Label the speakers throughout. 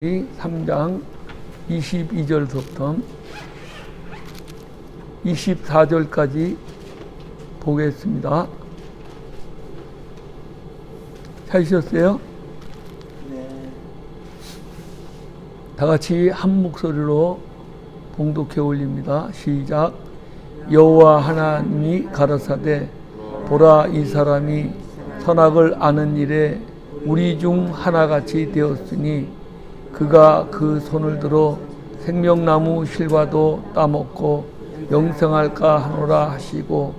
Speaker 1: 3장 22절부터 24절까지 보겠습니다. 찾으셨어요?
Speaker 2: 네.
Speaker 1: 다 같이 한 목소리로 봉독해 올립니다. 시작. 여호와 하나님이 가라사대 보라, 이 사람이 선악을 아는 일에 우리 중 하나같이 되었으니 그가 그 손을 들어 생명나무 실과도 따먹고 영생할까 하노라 하시고,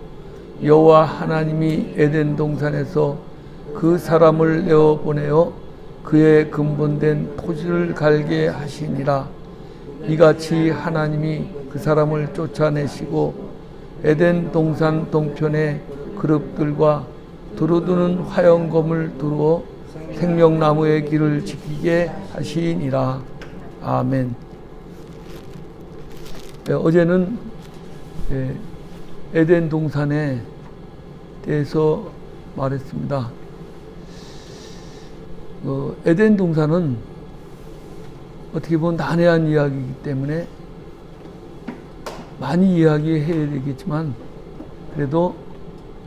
Speaker 1: 여호와 하나님이 에덴 동산에서 그 사람을 내어 보내어 그의 근본된 토지를 갈게 하시니라. 이같이 하나님이 그 사람을 쫓아내시고 에덴 동산 동편에 그룹들과 두루두는 화영검을 두루어 생명나무의 길을 지키게 하시니라. 아멘. 어제는 에덴 동산에 대해서 말했습니다. 에덴 동산은 어떻게 보면 난해한 이야기이기 때문에 많이 이야기해야 되겠지만, 그래도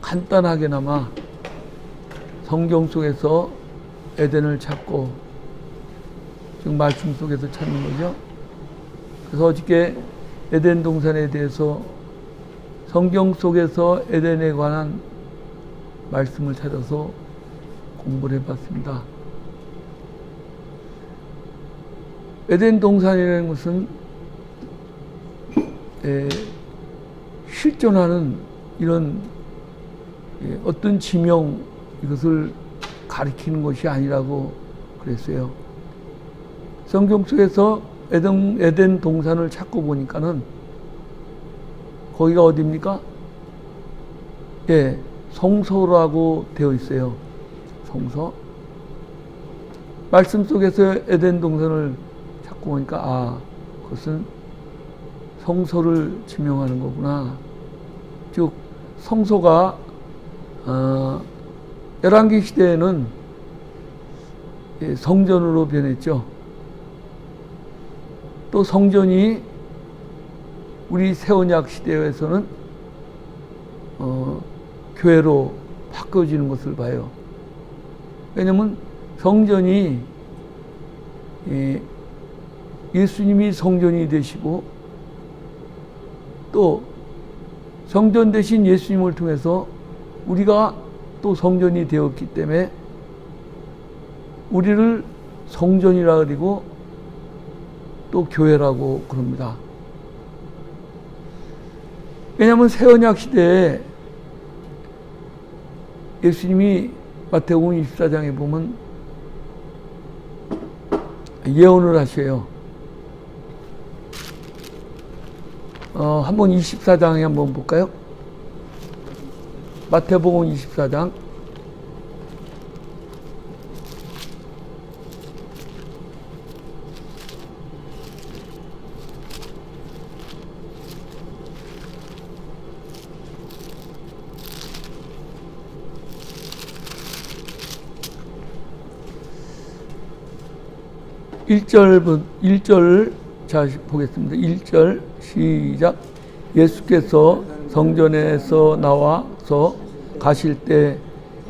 Speaker 1: 간단하게나마 성경 속에서 에덴을 찾고 지금 말씀 속에서 찾는 거죠. 그래서 어저께 에덴 동산에 대해서 성경 속에서 에덴에 관한 말씀을 찾아서 공부를 해봤습니다. 에덴 동산이라는 것은 실존하는 이런 어떤 지명, 이것을 가리키는 것이 아니라고 그랬어요. 성경 속에서 에덴 동산을 찾고 보니까는 거기가 어디입니까? 성소라고 되어 있어요. 성소. 말씀 속에서 에덴 동산을 찾고 보니까 그것은 성소를 지명하는 거구나. 즉 성소가 열왕기 시대에는 성전으로 변했죠. 또 성전이 우리 새언약 시대에서는 교회로 바뀌어지는 것을 봐요. 왜냐하면 성전이 예수님이 성전이 되시고, 또 성전 대신 예수님을 통해서 우리가 또 성전이 되었기 때문에 우리를 성전이라 그리고 또 교회라고 그럽니다. 왜냐하면 새언약 시대에 예수님이 마태복음 24장에 보면 예언을 하셔요. 한번 24장에 한번 볼까요? 마태복음 24장 1절 자 보겠습니다. 1절 시작. 예수께서 성전에서 나와서 가실 때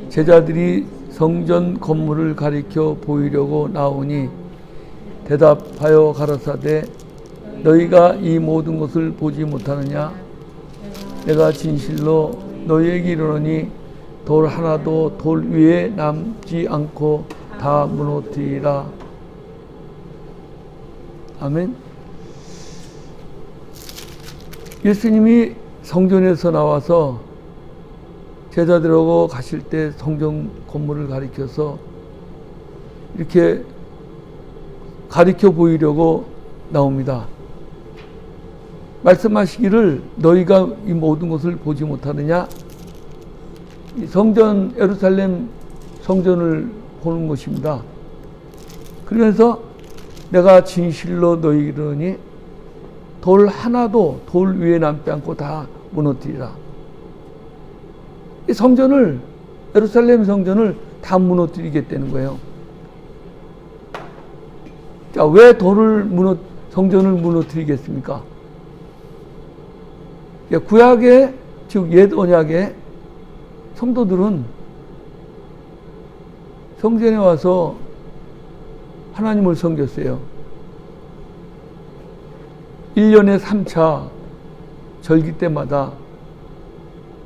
Speaker 1: 제자들이 성전 건물을 가리켜 보이려고 나오니 대답하여 가라사대 너희가 이 모든 것을 보지 못하느냐? 내가 진실로 너희에게 이르노니 돌 하나도 돌 위에 남지 않고 다 무너뜨리라. 아멘. 예수님이 성전에서 나와서 제자들하고 가실 때 성전 건물을 가리켜서 이렇게 가리켜 보이려고 나옵니다. 말씀하시기를 너희가 이 모든 것을 보지 못하느냐? 이 성전, 예루살렘 성전을 보는 것입니다. 그러면서 내가 진실로 너희에게 이르노니 돌 하나도 돌 위에 남지 않고 다 무너뜨리라. 이 성전을, 예루살렘 성전을 다 무너뜨리겠다는 거예요. 자, 왜 성전을 무너뜨리겠습니까? 구약의, 즉 옛 언약의 성도들은 성전에 와서 하나님을 섬겼어요. 1년에 3차 절기 때마다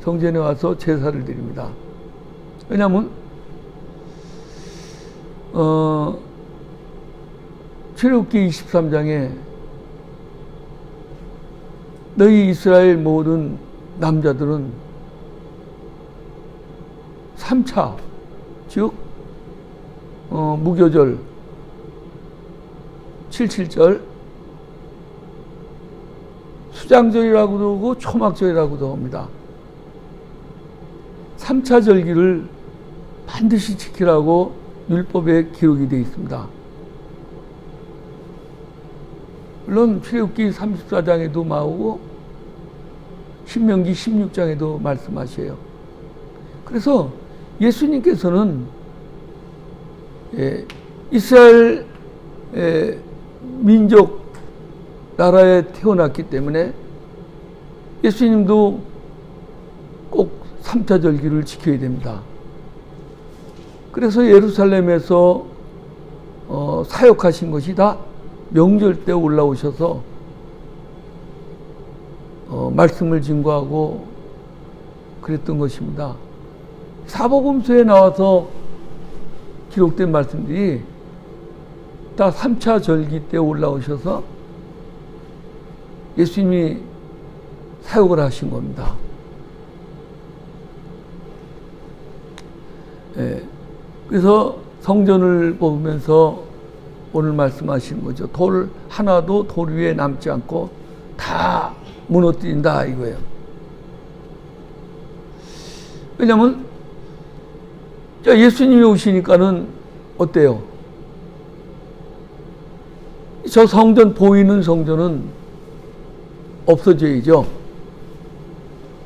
Speaker 1: 성전에 와서 제사를 드립니다. 왜냐하면 출애굽기 23장에 너희 이스라엘 모든 남자들은 3차, 즉 무교절, 77절, 수장절이라고도 하고 초막절이라고도 합니다. 3차 절기를 반드시 지키라고 율법에 기록이 되어 있습니다. 물론 출애굽기 34장에도 나오고 신명기 16장에도 말씀하셔요. 그래서 예수님께서는 이스라엘 민족 나라에 태어났기 때문에 예수님도 꼭 3차 절기를 지켜야 됩니다. 그래서 예루살렘에서 사역하신 것이 다 명절 때 올라오셔서 말씀을 증거하고 그랬던 것입니다. 사복음서에 나와서 기록된 말씀들이 다 3차 절기 때 올라오셔서 예수님이 사역을 하신 겁니다. 그래서 성전을 보면서 오늘 말씀하신 거죠. 돌 하나도 돌 위에 남지 않고 다 무너뜨린다 이거예요. 왜냐하면 예수님이 오시니까는 어때요? 저 성전, 보이는 성전은 없어져야죠.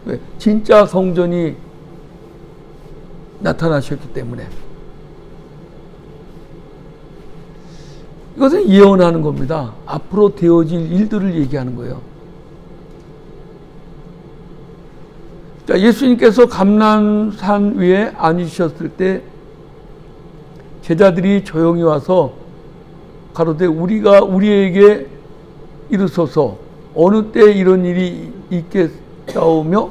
Speaker 1: 왜? 진짜 성전이 나타나셨기 때문에. 이것은 예언하는 겁니다. 앞으로 되어질 일들을 얘기하는 거예요. 자, 예수님께서 감람산 위에 앉으셨을 때 제자들이 조용히 와서 가로되 우리에게 이르소서 어느 때 이런 일이 있겠사오며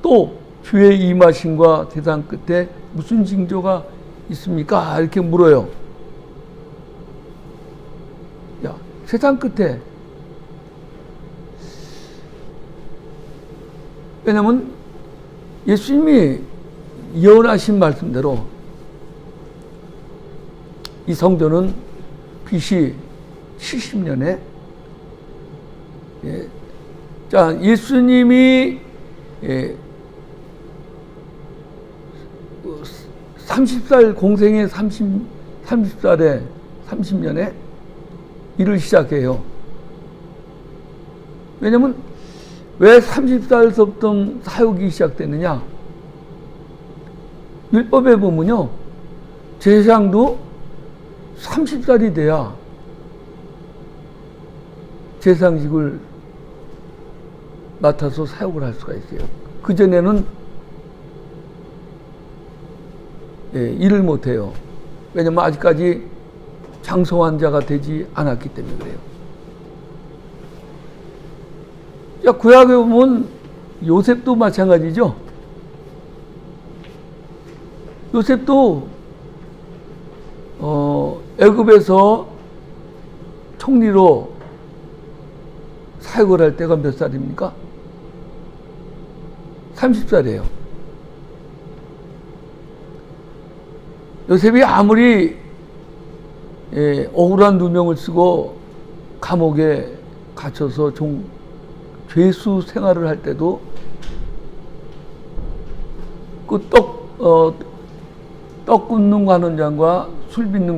Speaker 1: 또 주의 임하심과 세상 끝에 무슨 징조가 있습니까? 이렇게 물어요. 야, 세상 끝에. 왜냐면 예수님이 예언하신 말씀대로 이 성전은 BC 70년에 자, 예수님이 30살 공생의 30살에 30년에 일을 시작해요. 왜냐면 왜 30살서부터 사역이 시작됐느냐? 율법에 보면요, 제사장도 30살이 돼야 제사장직을 맡아서 사역을 할 수가 있어요. 그전에는 일을 못해요. 왜냐면 아직까지 장성환자가 되지 않았기 때문에 그래요. 자, 구약에 보면 요셉도 마찬가지죠. 요셉도 애굽에서 총리로 사역을 할 때가 몇 살입니까? 30살이에요. 요셉이 아무리 억울한 누명을 쓰고 감옥에 갇혀서 죄수 생활을 할 때도 그 떡 굽는 관원장과 술 빚는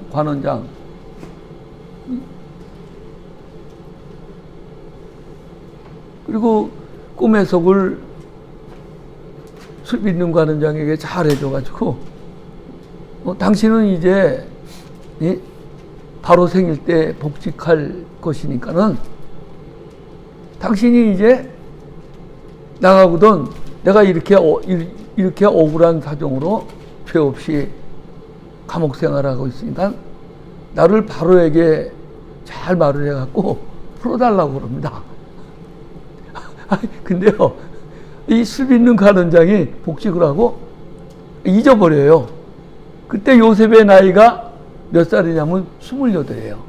Speaker 1: 관원장 그리고 꿈의 속을 술 빚는 관원장에게 잘 해줘가지고 당신은 이제 바로 생일 때 복직할 것이니까는 당신이 이제 나가거든 내가 이렇게 억울한 사정으로 죄 없이 감옥 생활하고 있으니까 나를 바로에게 잘 말을 해갖고 풀어달라고 그럽니다. 근데요, 이 술 빚는 간원장이 복직을 하고 잊어버려요. 그때 요셉의 나이가 몇 살이냐면 28이에요.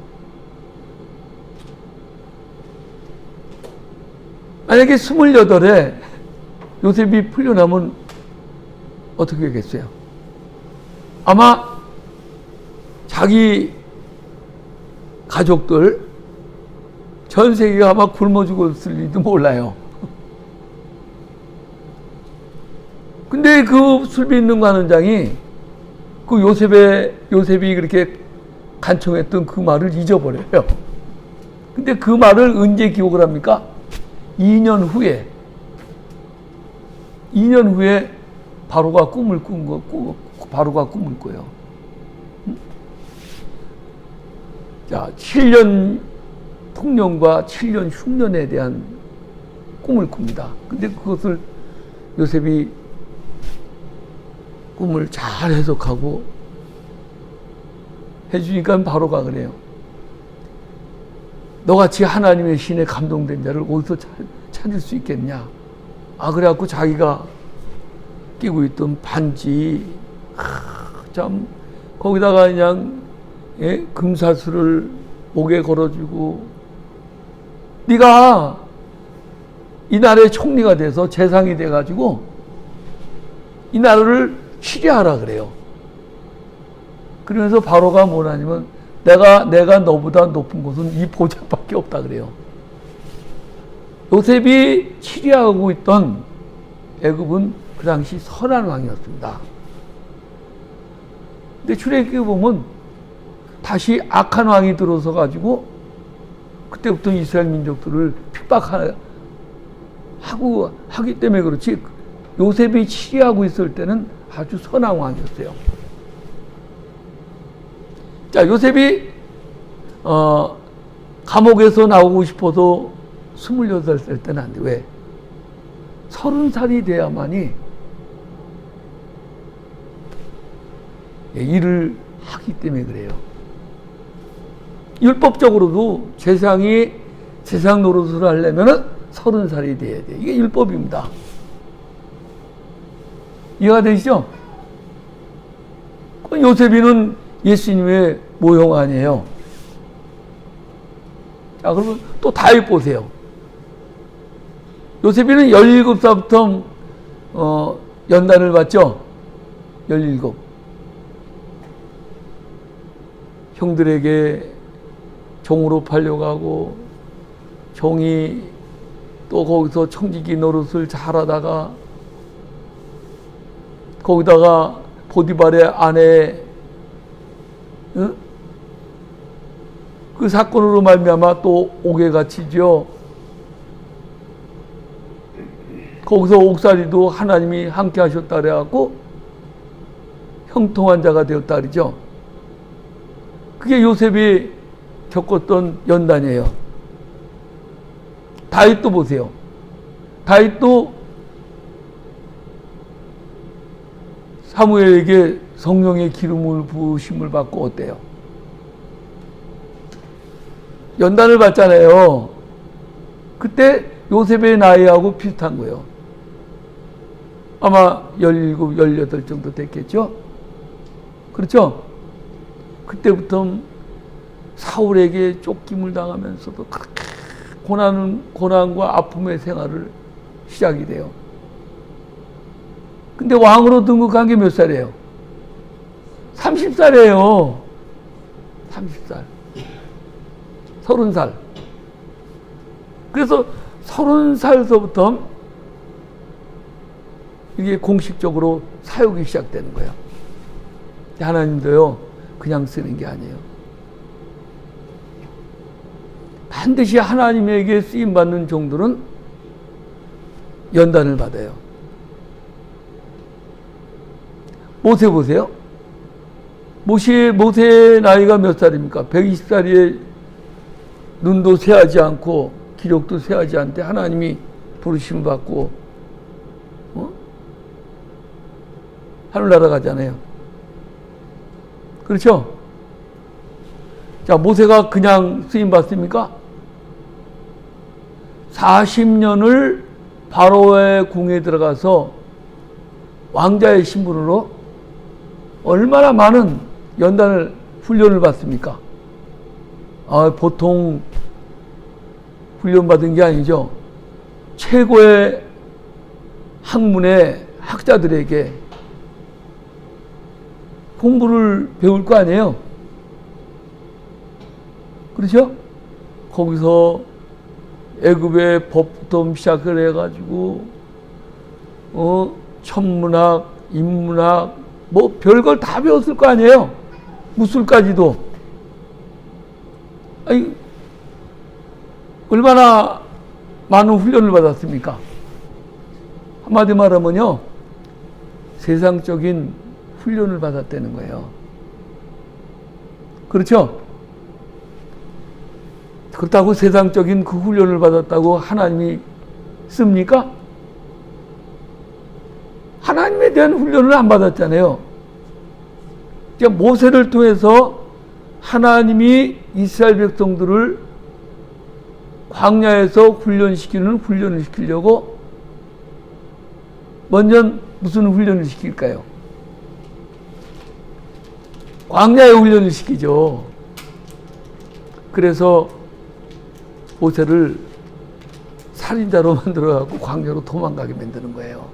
Speaker 1: 만약에 28에 요셉이 풀려나면 어떻게 하겠어요? 아마 자기 가족들 전 세계가 아마 굶어 죽었을지도 몰라요. 근데 그 술 빚는 관원장이 그 요셉이 그렇게 간청했던 그 말을 잊어버려요. 근데 그 말을 언제 기억을 합니까? 2년 후에 바로가 꿈을 꿔요. 자, 7년 통령과 7년 흉년에 대한 꿈을 꿉니다. 근데 그것을 요셉이 꿈을 잘 해석하고 해주니까 바로가 그래요. 너같이 하나님의 신에 감동된 자를 어디서 찾을 수 있겠냐. 그래갖고 자기가 끼고 있던 반지, 참, 거기다가 그냥, 금사슬을 목에 걸어주고, 네가 이 나라의 총리가 돼서 재상이 돼가지고, 이 나라를 치리하라 그래요. 그러면서 바로가 뭐냐면, 내가 너보다 높은 곳은 이 보좌밖에 없다 그래요. 요셉이 치리하고 있던 애굽은 그 당시 선한 왕이었습니다. 근데 출애굽기에 보면 다시 악한 왕이 들어서 가지고 그때부터 이스라엘 민족들을 하기 때문에 그렇지 요셉이 치리하고 있을 때는 아주 선한 왕이었어요. 자, 요셉이 감옥에서 나오고 싶어서 28살 때는 안 돼. 왜? 30살이 돼야만이 일을 하기 때문에 그래요. 율법적으로도 재상 노릇을 하려면 30살이 돼야 돼. 이게 율법입니다. 이해가 되시죠? 요셉이는 예수님의 모형 아니에요. 자, 그러면 또 다윗 보세요. 요셉이는 17살부터 연단을 받죠. 17. 형들에게 종으로 팔려가고 종이 또 거기서 청지기 노릇을 잘하다가 거기다가 보디발의 아내 그 사건으로 말미암아 또 옥에 갇히죠. 거기서 옥살이도 하나님이 함께 하셨다 그래갖고 형통한 자가 되었다 그러죠. 그게 요셉이 겪었던 연단이에요. 다윗도 보세요. 다윗도 사무엘에게 성령의 기름을 부으심을 받고 어때요? 연단을 받잖아요. 그때 요셉의 나이하고 비슷한 거예요. 아마 17, 18 정도 됐겠죠? 그렇죠? 그때부터 사울에게 쫓김을 당하면서도 그렇게 고난과 아픔의 생활을 시작이 돼요. 근데 왕으로 등극한 게 몇 살이에요? 30살이에요. 30살. 30살. 그래서 30살서부터 이게 공식적으로 사역이 시작되는 거예요. 하나님도요, 그냥 쓰는 게 아니에요. 반드시 하나님에게 쓰임받는 종들은 연단을 받아요. 모세 보세요. 모세의 나이가 몇 살입니까? 120살에 눈도 새하지 않고 기력도 새하지 않대 하나님이 부르심 받고 하늘나라 가잖아요. 그렇죠? 자, 모세가 그냥 쓰임 받습니까? 40년을 바로의 궁에 들어가서 왕자의 신분으로 얼마나 많은 연단을 훈련을 받습니까? 보통 훈련 받은 게 아니죠. 최고의 학문의 학자들에게 공부를 배울 거 아니에요. 그렇죠? 거기서 애굽의 법부터 시작을 해가지고 천문학, 인문학 뭐 별걸 다 배웠을 거 아니에요. 무술까지도. 아니, 얼마나 많은 훈련을 받았습니까? 한마디 말하면요, 세상적인 훈련을 받았다는 거예요. 그렇죠? 그렇다고 세상적인 그 훈련을 받았다고 하나님이 씁니까? 하나님에 대한 훈련을 안 받았잖아요. 그러니까 모세를 통해서 하나님이 이스라엘 백성들을 광야에서 훈련을 시키려고 먼저 무슨 훈련을 시킬까요? 광야에 훈련을 시키죠. 그래서 모세를 살인자로 만들어갖고 광야로 도망가게 만드는 거예요.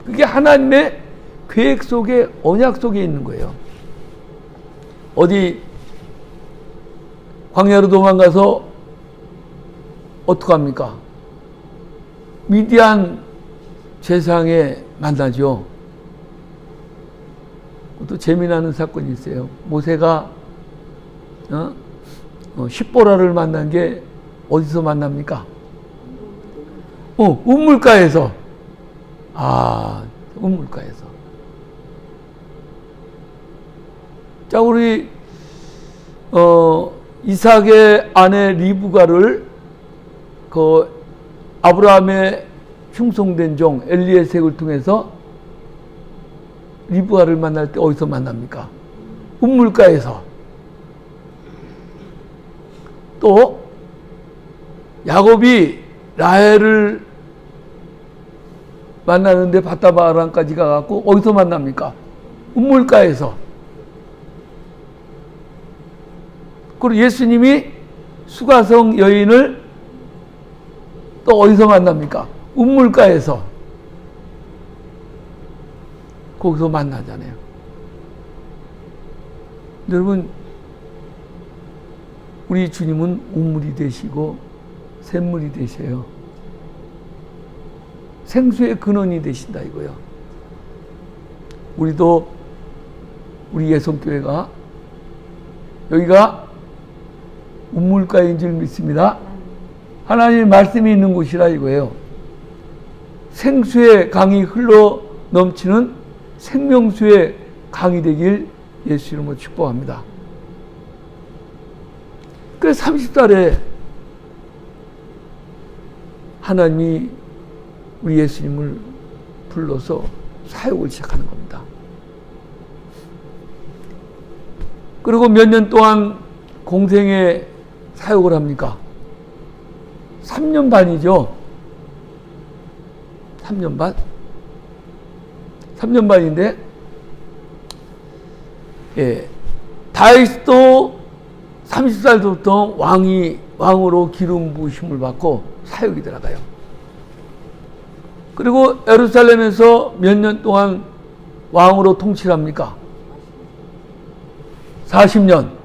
Speaker 1: 그게 하나님의 계획 속에, 언약 속에 있는 거예요. 어디 광야로 도망가서 어떡합니까? 미디안 제상에 만나죠. 또 재미나는 사건이 있어요. 모세가 십보라를 만난 게 어디서 만납니까? 운물가에서. 운물가에서. 자, 우리 이삭의 아내 리브가를 그 아브라함의 흉송된 종 엘리에셀을 통해서 리브가를 만날 때 어디서 만납니까? 운물가에서. 또 야곱이 라헬을 만나는데 바다바람까지 가갖고 어디서 만납니까? 운물가에서. 그리고 예수님이 수가성 여인을 또 어디서 만납니까? 운물가에서. 거기서 만나잖아요. 여러분, 우리 주님은 운물이 되시고 샘물이 되셔요. 생수의 근원이 되신다 이거요. 우리도 우리 예성교회가 여기가 운물가인 줄 믿습니다. 하나님의 말씀이 있는 곳이라 이거예요. 생수의 강이 흘러 넘치는 생명수의 강이 되길 예수 이름으로 축복합니다. 그래서 30살에 하나님이 우리 예수님을 불러서 사역을 시작하는 겁니다. 그리고 몇 년 동안 공생의 사역을 합니까? 3년 반이죠. 3년 반? 3년 반인데, 다윗도 30살부터 왕으로 기름 부으심을 받고 사역이 들어가요. 그리고 예루살렘에서 몇 년 동안 왕으로 통치를 합니까? 40년.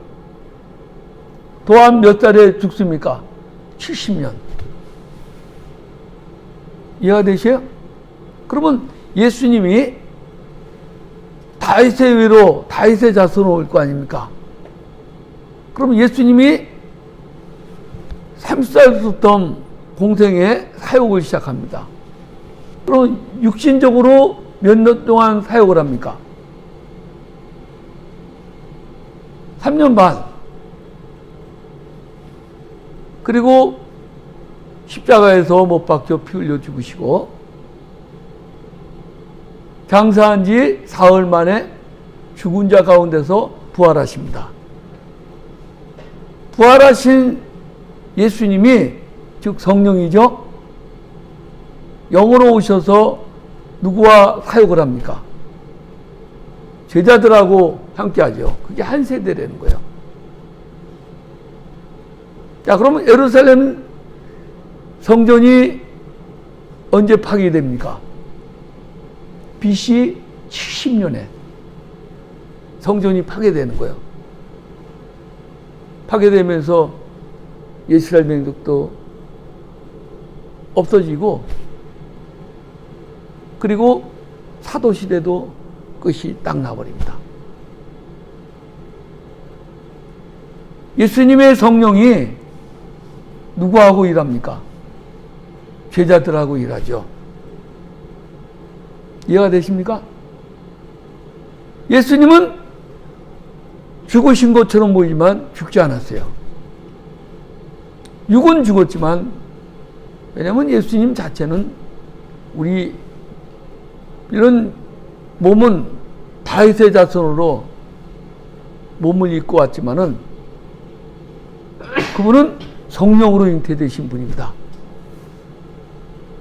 Speaker 1: 또한 몇 살에 죽습니까? 70년. 이해가 되세요? 그러면 예수님이 다윗의 위로 다윗의 자손으로 올 거 아닙니까? 그럼 예수님이 30살부터 공생의 사역을 시작합니다. 그럼 육신적으로 몇 년 동안 사역을 합니까? 3년 반. 그리고 십자가에서 못 박혀 피 흘려 죽으시고 장사한 지 사흘 만에 죽은 자 가운데서 부활하십니다. 부활하신 예수님이 즉 성령이죠. 영으로 오셔서 누구와 사역을 합니까? 제자들하고 함께 하죠. 그게 한 세대라는 거예요. 자, 그러면 예루살렘 성전이 언제 파괴됩니까? BC 70년에 성전이 파괴되는 거예요. 파괴되면서 이스라엘 민족도 없어지고, 그리고 사도시대도 끝이 딱 나버립니다. 예수님의 성령이 누구하고 일합니까? 제자들하고 일하죠. 이해가 되십니까? 예수님은 죽으신 것처럼 보이지만 죽지 않았어요. 육은 죽었지만, 왜냐하면 예수님 자체는 우리 이런 몸은 다윗의 자손으로 몸을 입고 왔지만은 그분은 성령으로 잉태되신 분입니다.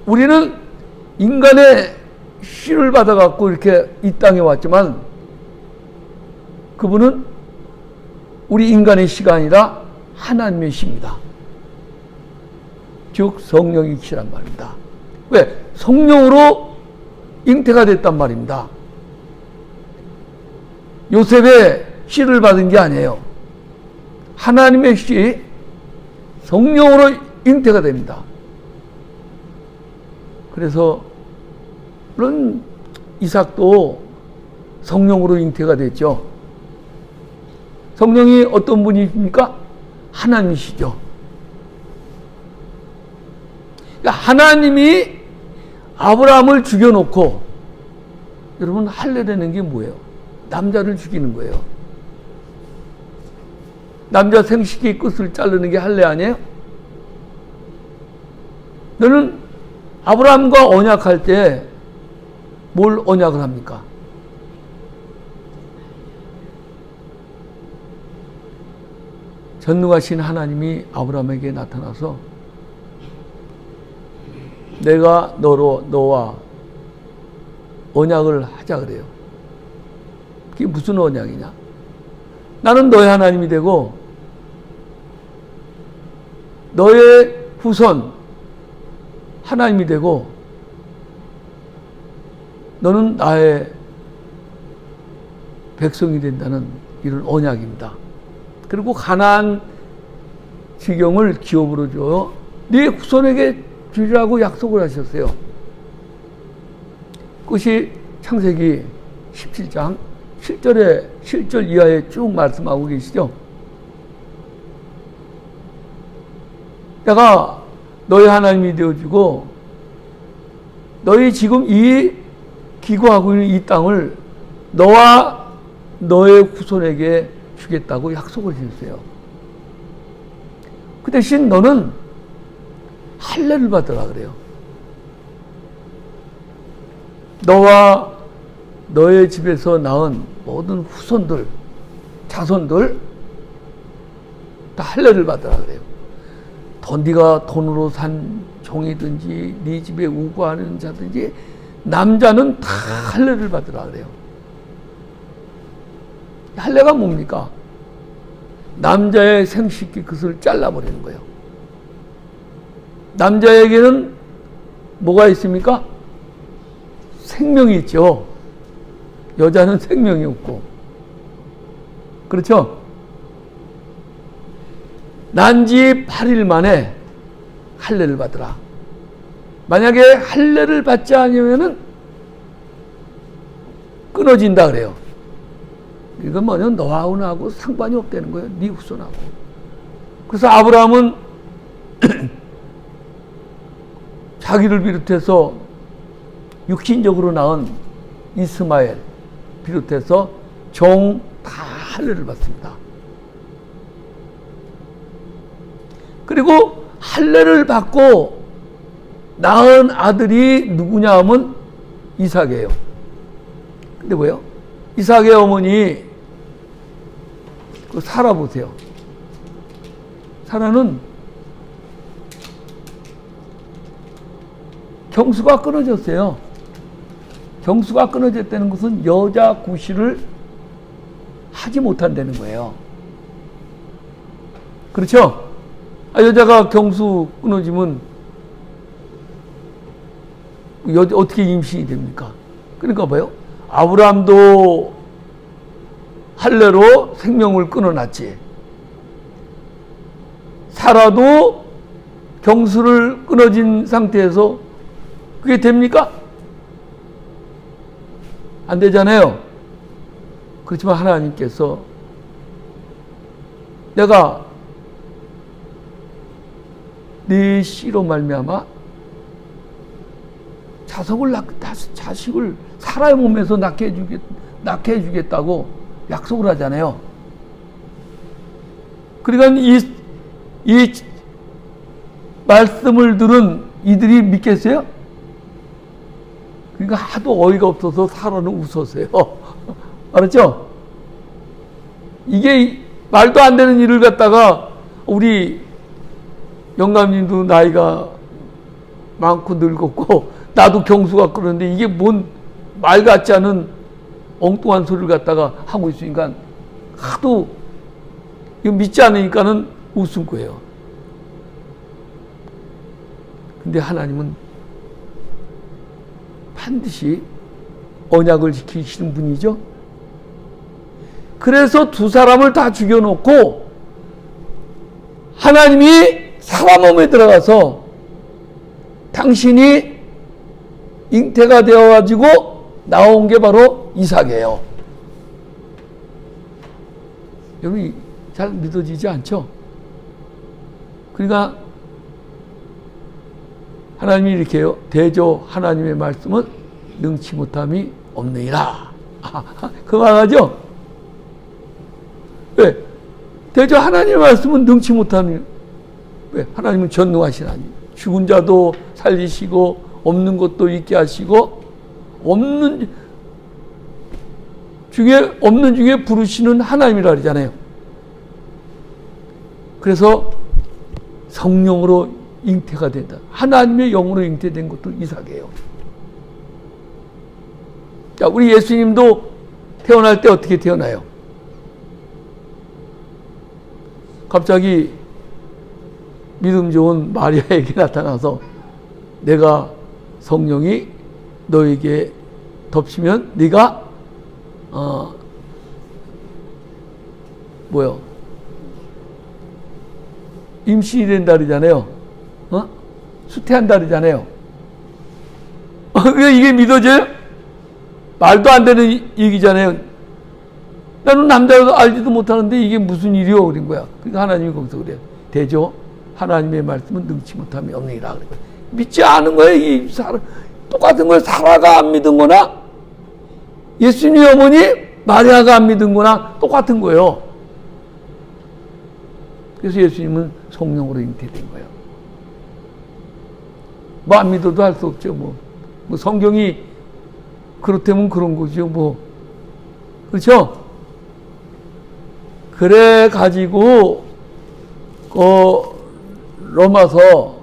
Speaker 1: 우리는 인간의 씨를 받아갖고 이렇게 이 땅에 왔지만 그분은 우리 인간의 씨가 아니라 하나님의 씨입니다. 즉 성령이 씨란 말입니다. 왜? 성령으로 잉태가 됐단 말입니다. 요셉의 씨를 받은 게 아니에요. 하나님의 씨, 성령으로 잉태가 됩니다. 그래서 물론 이삭도 성령으로 잉태가 됐죠. 성령이 어떤 분이십니까? 하나님이시죠. 그러니까 하나님이 아브라함을 죽여놓고, 여러분 할례라는 게 뭐예요? 남자를 죽이는 거예요. 남자 생식기 끝을 자르는 게 할례 아니에요? 너는 아브라함과 언약할 때 뭘 언약을 합니까? 전능하신 하나님이 아브라함에게 나타나서 내가 너와 언약을 하자 그래요. 그게 무슨 언약이냐? 나는 너의 하나님이 되고 너의 후손 하나님이 되고 너는 나의 백성이 된다는 이런 언약입니다. 그리고 가나안 지경을 기업으로 줘 네 후손에게 주리라고 약속을 하셨어요. 그것이 창세기 17장 7절 이하에 쭉 말씀하고 계시죠. 내가 너희 하나님이 되어주고 너희 지금 이 기거하고 있는 이 땅을 너와 너의 후손에게 주겠다고 약속을 주셨어요. 그 대신 너는 할례를 받으라 그래요. 너와 너의 집에서 낳은 모든 후손들, 자손들 다 할례를 받으라 그래요. 네가 돈으로 산 종이든지 네 집에 우거하는 자든지 남자는 다 할례를 받으라 그래요. 할례가 뭡니까? 남자의 생식기 끝을 잘라버리는 거예요. 남자에게는 뭐가 있습니까? 생명이 있죠. 여자는 생명이 없고. 그렇죠? 난지 8일 만에 할례를 받으라. 만약에 할례를 받지 않으면은 끊어진다 그래요. 이건 뭐냐? 너하고 상관이 없다는 거예요. 네 후손하고. 그래서 아브라함은 자기를 비롯해서 육신적으로 낳은 이스마엘 비롯해서 종 다 할례를 받습니다. 그리고 할례를 받고 낳은 아들이 누구냐 하면 이삭이에요. 근데 뭐예요? 이삭의 어머니 사라 보세요. 사라는 경수가 끊어졌어요. 경수가 끊어졌다는 것은 여자 구실을 하지 못한다는 거예요. 그렇죠? 여자가 경수 끊어지면 어떻게 임신이 됩니까? 그러니까 뭐예요? 아브라함도 할례로 생명을 끊어놨지. 사라도 경수를 끊어진 상태에서 그게 됩니까? 안 되잖아요. 그렇지만 하나님께서 내가 네 씨로 말미암아 자식을 사라의 몸에서 낳게 해주겠다고 약속을 하잖아요. 그러니까 이 말씀을 들은 이들이 믿겠어요? 그러니까 하도 어이가 없어서 사라는 웃었어요. 알았죠? 이게 말도 안 되는 일을 갖다가 우리 영감님도 나이가 많고 늙었고 나도 경수가 그러는데 이게 뭔 말 같지 않은 엉뚱한 소리를 갖다가 하고 있으니까 하도 이거 믿지 않으니까는 웃은 거예요. 근데 하나님은 반드시 언약을 지키시는 분이죠. 그래서 두 사람을 다 죽여놓고 하나님이 사람 몸에 들어가서 당신이 잉태가 되어가지고 나온 게 바로 이삭이에요. 여러분 잘 믿어지지 않죠? 그러니까 하나님이 이렇게 해요. 대저 하나님의 말씀은 능치 못함이 없느니라. 그 말하죠? 왜? 대저 하나님의 말씀은 능치 못함이 왜? 하나님은 전능하신 하나님. 죽은 자도 살리시고 없는 것도 있게 하시고 없는 중에 부르시는 하나님이라 그러잖아요. 그래서 성령으로 잉태가 된다. 하나님의 영으로 잉태된 것도 이삭이에요. 자, 우리 예수님도 태어날 때 어떻게 태어나요? 갑자기 믿음 좋은 마리아에게 나타나서 내가 성령이 너에게 덮치면 네가 임신이 된다 그러잖아요. 수태한다 그러잖아요. 이게 믿어져요? 말도 안 되는 얘기잖아요. 나는 남자도 알지도 못하는데 이게 무슨 일이요? 그런 거야. 그러니까 하나님이 거기서 그래요. 대저 하나님의 말씀은 능치 못함이 없느니라. 그런 거야. 믿지 않은 거예요. 이 사람 똑같은 거예요. 사라가 안 믿은 거나 예수님 어머니 마리아가 안 믿은 거나 똑같은 거예요. 그래서 예수님은 성령으로 잉태된 거예요. 뭐 안 믿어도 할 수 없죠. 뭐 성경이 그렇다면 그런 거죠. 그렇죠? 그래 가지고 로마서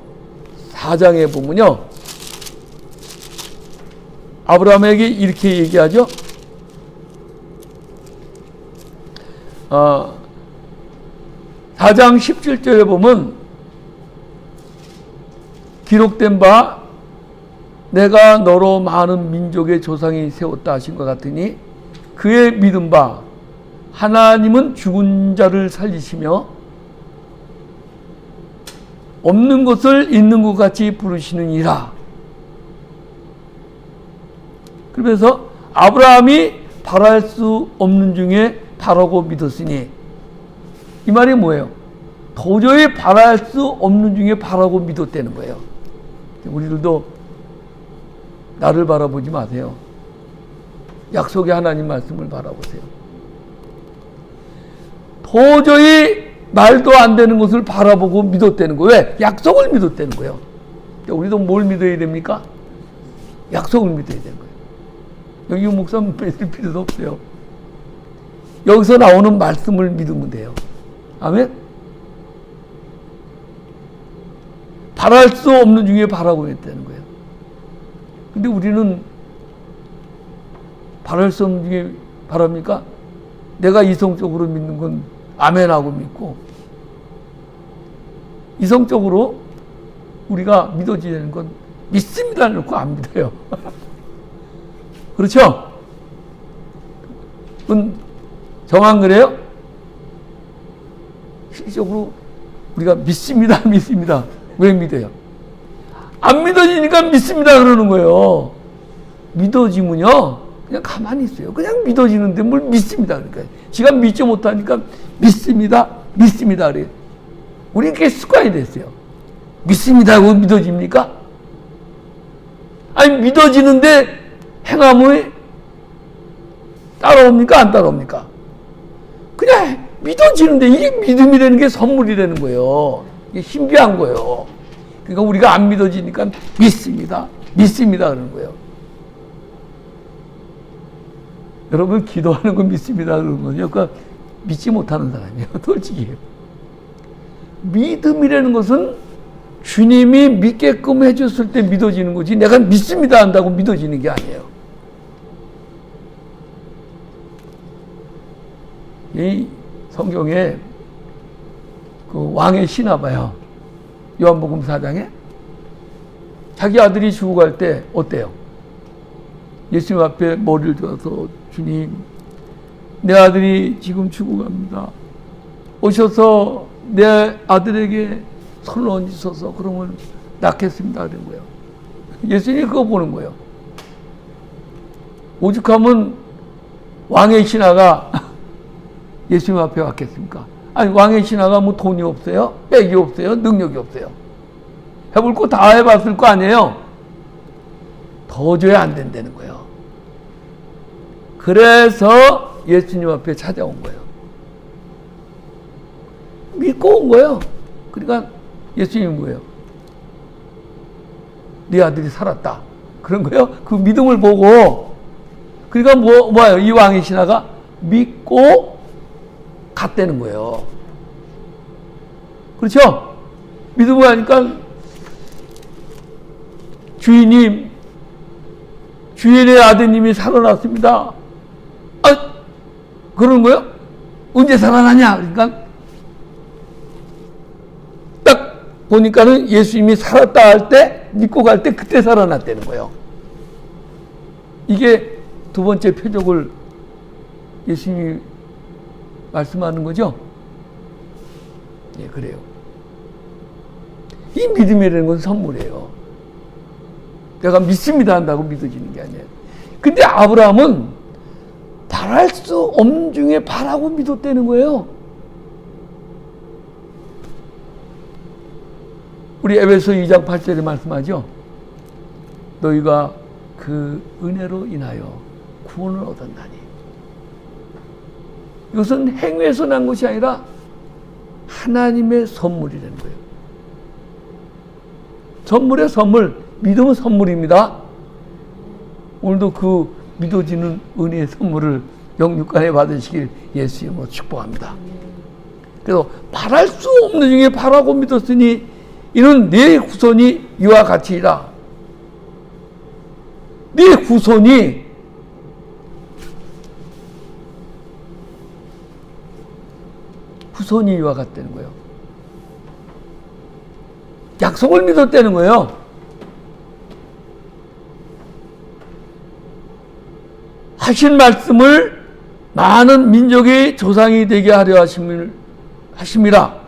Speaker 1: 4장에 보면요. 아브라함에게 이렇게 얘기하죠. 4장 17절에 보면 기록된 바 내가 너로 많은 민족의 조상이 세웠다 하신 것 같으니 그의 믿은 바 하나님은 죽은 자를 살리시며 없는 것을 있는 것 같이 부르시느니라. 그러면서 아브라함이 바랄 수 없는 중에 바라고 믿었으니 이 말이 뭐예요? 도저히 바랄 수 없는 중에 바라고 믿었다는 거예요. 우리들도 나를 바라보지 마세요. 약속의 하나님 말씀을 바라보세요. 도저히 말도 안 되는 것을 바라보고 믿었다는 거예요. 왜? 약속을 믿었다는 거예요. 우리도 뭘 믿어야 됩니까? 약속을 믿어야 되는 거예요. 여기 목사 믿을 필요도 없어요. 여기서 나오는 말씀을 믿으면 돼요. 아멘? 바랄 수 없는 중에 바라고 있다는 거예요. 근데 우리는 바랄 수 없는 중에 바랍니까? 내가 이성적으로 믿는 건 아멘하고 믿고, 이성적으로 우리가 믿어지는 건 믿습니다 놓고 안 믿어요. 그렇죠? 그건 저만 그래요? 실질적으로 우리가 믿습니다, 믿습니다. 왜 믿어요? 안 믿어지니까 믿습니다 그러는 거예요. 믿어지면요 그냥 가만히 있어요. 그냥 믿어지는데 뭘 믿습니다. 그러니까 지가 믿지 못하니까 믿습니다, 믿습니다 그래요. 우리 그게 습관이 됐어요. 믿습니다 하고 믿어집니까? 아니 믿어지는데 행함이 따라옵니까? 안 따라옵니까? 그냥 믿어지는데 이게 믿음이라는 게 선물이라는 거예요. 이게 신비한 거예요. 그러니까 우리가 안 믿어지니까 믿습니다, 믿습니다 그러는 거예요. 여러분 기도하는 거 믿습니다 그러는 거죠. 그러니까 믿지 못하는 사람이에요. 솔직히. 믿음이라는 것은 주님이 믿게끔 해줬을 때 믿어지는 거지 내가 믿습니다 한다고 믿어지는 게 아니에요. 이 성경에 그 왕의 시나봐요. 요한복음 4장에 자기 아들이 죽어갈 때 어때요? 예수님 앞에 머리를 들어서 주님 내 아들이 지금 죽어갑니다. 오셔서 내 아들에게 손을 얹으셔서 그러면 낫겠습니다 그런 거예요. 예수님이 그거 보는 거예요. 오죽하면 왕의 신하가 예수님 앞에 왔겠습니까? 아니 왕의 신하가 뭐 돈이 없어요? 백이 없어요? 능력이 없어요? 해볼 거 다 해봤을 거 아니에요? 도저히 안 된다는 거예요. 그래서 예수님 앞에 찾아온 거예요. 믿고 온 거예요. 그러니까 예수님이 뭐예요? 네 아들이 살았다. 그런 거예요. 그 믿음을 보고 그러니까 뭐예요? 이 왕의 신하가 믿고 갔다는 거예요. 그렇죠? 믿음을 하니까 주인의 아드님이 살아났습니다. 아, 그러는 거예요? 언제 살아나냐? 그러니까 딱 보니까는 예수님이 살았다 할 때, 믿고 갈 때 그때 살아났다는 거예요. 이게 두 번째 표적을 예수님이 말씀하는 거죠? 예, 그래요. 이 믿음이라는 건 선물이에요. 내가 믿습니다 한다고 믿어지는 게 아니에요. 근데 아브라함은 바랄 수 없는 중에 바라고 믿었다는 거예요. 우리 에베소 2장 8절에 말씀하죠. 너희가 그 은혜로 인하여 구원을 얻었나니. 이것은 행위에서 난 것이 아니라 하나님의 선물이라는 거예요. 선물의 선물, 믿음은 선물입니다. 오늘도 그 믿어지는 은혜의 선물을 영육간에 받으시길 예수 이름으로 축복합니다. 그래서 바랄 수 없는 중에 바라고 믿었으니 이는 내 후손이 이와 같이이라. 내 후손이 이와 같다는 거예요. 약속을 믿었다는 거예요. 하신 말씀을 많은 민족의 조상이 되게 하려 하심이라.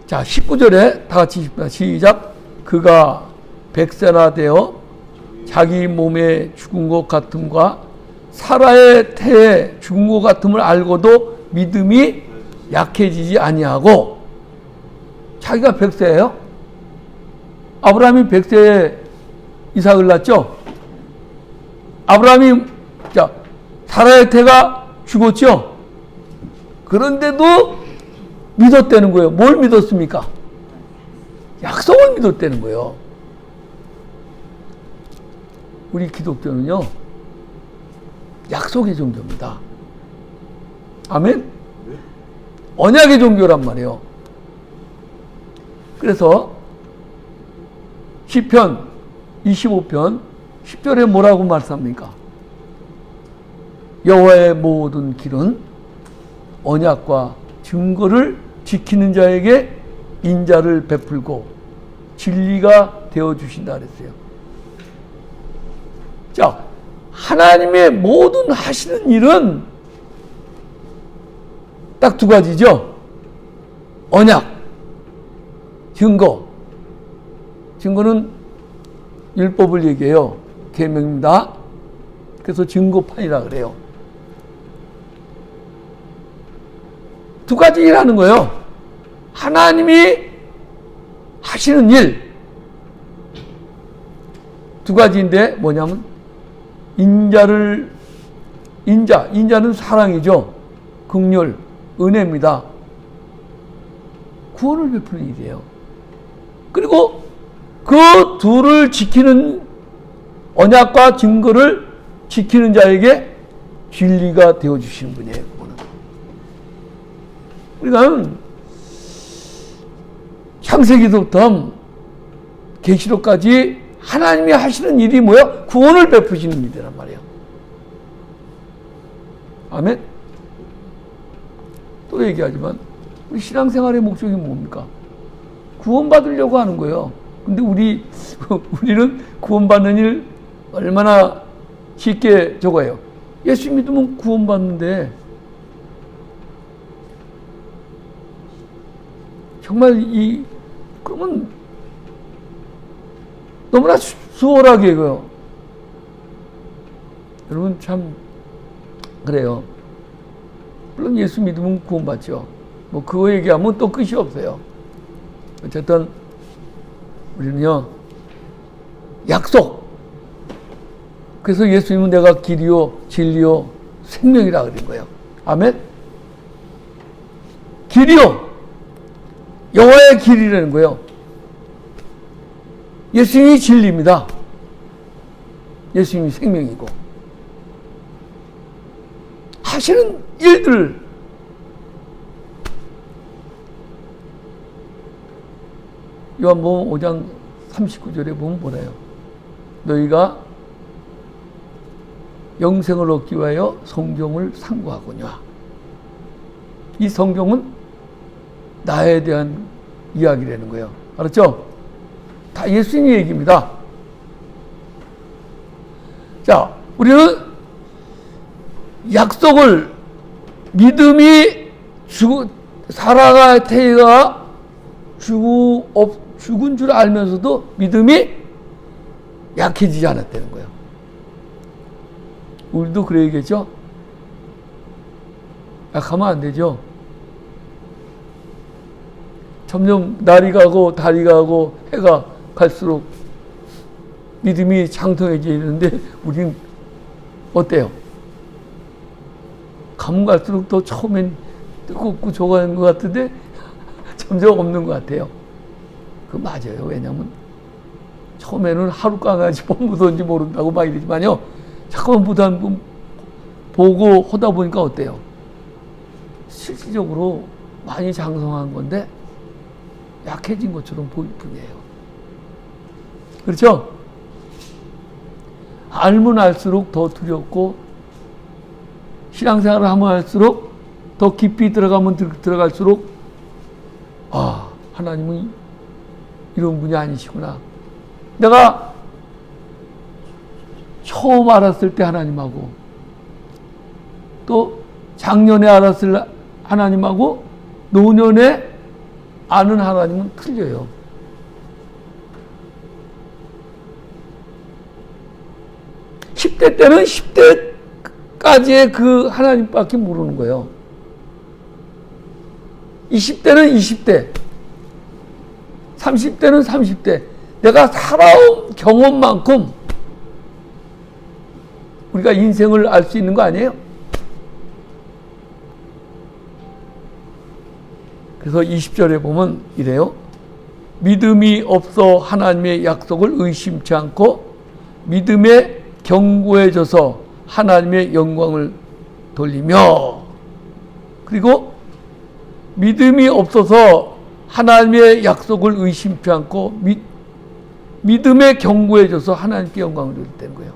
Speaker 1: 자, 19절에 다 같이 읽습니다. 시작. 그가 백세나 되어 자기 몸에 죽은 것 같음과 사라의 태에 죽은 것 같음을 알고도 믿음이 약해지지 아니하고. 자기가 백세예요? 아브라함이 백세에 이삭을 낳았죠? 아브라함이, 자, 사라의 태가 죽었죠? 그런데도 믿었다는 거예요. 뭘 믿었습니까? 약속을 믿었다는 거예요. 우리 기독교는요, 약속의 종교입니다. 아멘? 언약의 종교란 말이에요. 그래서 시편 25편 10절에 뭐라고 말씀합니까? 여호와의 모든 길은 언약과 증거를 지키는 자에게 인자를 베풀고 진리가 되어주신다 그랬어요. 자, 하나님의 모든 하시는 일은 딱 두 가지죠. 언약, 증거. 증거는 율법을 얘기해요. 계명입니다. 그래서 증거판이라 그래요. 두 가지 일하는 거예요. 하나님이 하시는 일 두 가지인데 뭐냐면 인자는 사랑이죠. 긍휼, 은혜입니다. 구원을 베푸는 일이에요. 그리고 그 둘을 지키는 언약과 증거를 지키는 자에게 진리가 되어주시는 분이에요. 그러니까 창세기부터 계시록까지 하나님이 하시는 일이 뭐야? 구원을 베푸시는 일이란 말이에요. 아멘? 또 얘기하지만 우리 신앙생활의 목적이 뭡니까? 구원받으려고 하는 거예요. 근데 우리는 구원받는 일 얼마나 쉽게 적어요. 예수 믿으면 구원받는데 정말 그러면 너무나 수월하게 이거요. 여러분 참 그래요. 물론 예수 믿으면 구원받죠. 뭐 그거 얘기하면 또 끝이 없어요. 어쨌든 우리는요 약속. 그래서 예수님은 내가 길이요 진리요 생명이라 그런 거예요. 아멘. 길이요 여호와의 길이라는 거예요. 예수님이 진리입니다. 예수님이 생명이고 하시는 일들 요한복음 5장 39절에 보면 뭐래요? 너희가 영생을 얻기 위하여 성경을 상고하거냐. 이 성경은 나에 대한 이야기라는 거예요. 알았죠? 다 예수님 얘기입니다. 자, 우리는 약속을 믿음이 사라가 태가 죽은 줄 알면서도 믿음이 약해지지 않았다는 거예요. 우리도 그래야겠죠? 약하면 안 되죠? 점점 날이 가고 달이 가고 해가 갈수록 믿음이 장성해지는데 우린 어때요? 가면 갈수록 더 처음엔 뜨겁고 좋아하는 것 같은데 점점 없는 것 같아요. 그거 맞아요. 왜냐면 처음에는 하루 강아지 봄무던지 모른다고 막 이러지만요. 잠깐만 보고 하다 보니까 어때요? 실질적으로 많이 장성한 건데 약해진 것처럼 보일 뿐이에요. 그렇죠? 알면 알수록 더 두렵고 신앙생활을 하면 할수록 더 깊이 들어갈수록 하나님은 이런 분이 아니시구나. 내가 처음 알았을 때 하나님하고 또 작년에 알았을 하나님하고 노년에 아는 하나님은 틀려요. (10대) 때는 10대까지의 그 하나님밖에 모르는 거예요. 20대는 20대, 30대는 30대. 내가 살아온 경험만큼 우리가 인생을 알 수 있는 거 아니에요? 그래서 20절에 보면 이래요. 믿음이 없어 하나님의 약속을 의심치 않고 믿음에 견고해져서 하나님의 영광을 돌리며, 그리고 믿음이 없어서 하나님의 약속을 의심치 않고 믿음에 견고해져서 하나님께 영광을 돌리는 거예요.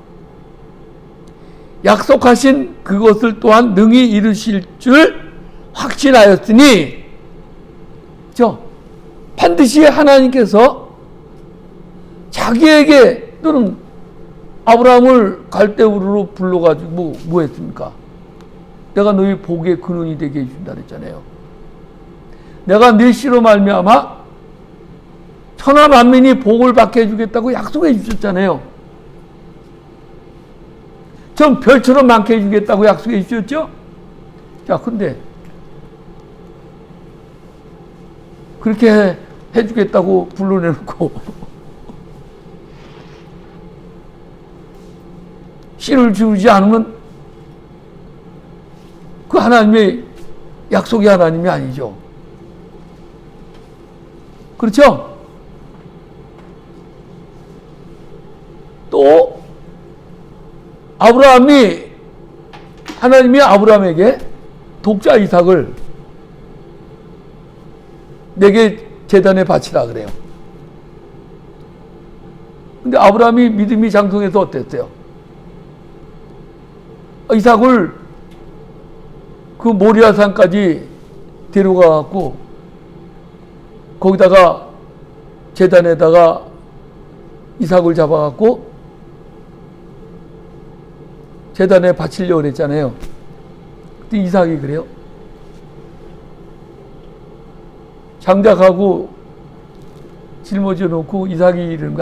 Speaker 1: 약속하신 그것을 또한 능히 이루실 줄 확신하였으니, 그렇죠? 반드시 하나님께서 자기에게, 또는 아브라함을 갈대우르로 불러가지고 뭐 했습니까? 내가 너희 복의 근원이 되게 해준다 그랬잖아요. 내가 네 씨로 말미암아 천하 만민이 복을 받게 해주겠다고 약속해 주셨잖아요. 전 별처럼 많게 해주겠다고 약속해 주셨죠? 자, 근데 그렇게 해주겠다고 불러내놓고 씨를 주지 않으면 그 하나님의 약속이 하나님이 아니죠. 그렇죠? 또 하나님이 아브라함에게 독자 이삭을 내게 제단에 바치라 그래요. 근데 아브라함이 믿음이 장성해서 어땠어요? 이삭을 그 모리아산까지 데려가 갖고 거기다가 제단에다가 이삭을 잡아 갖고 제단에 바치려고 그랬잖아요. 근데 이삭이 그래요. 장작하고 짊어져 놓고 이삭이 이러는 거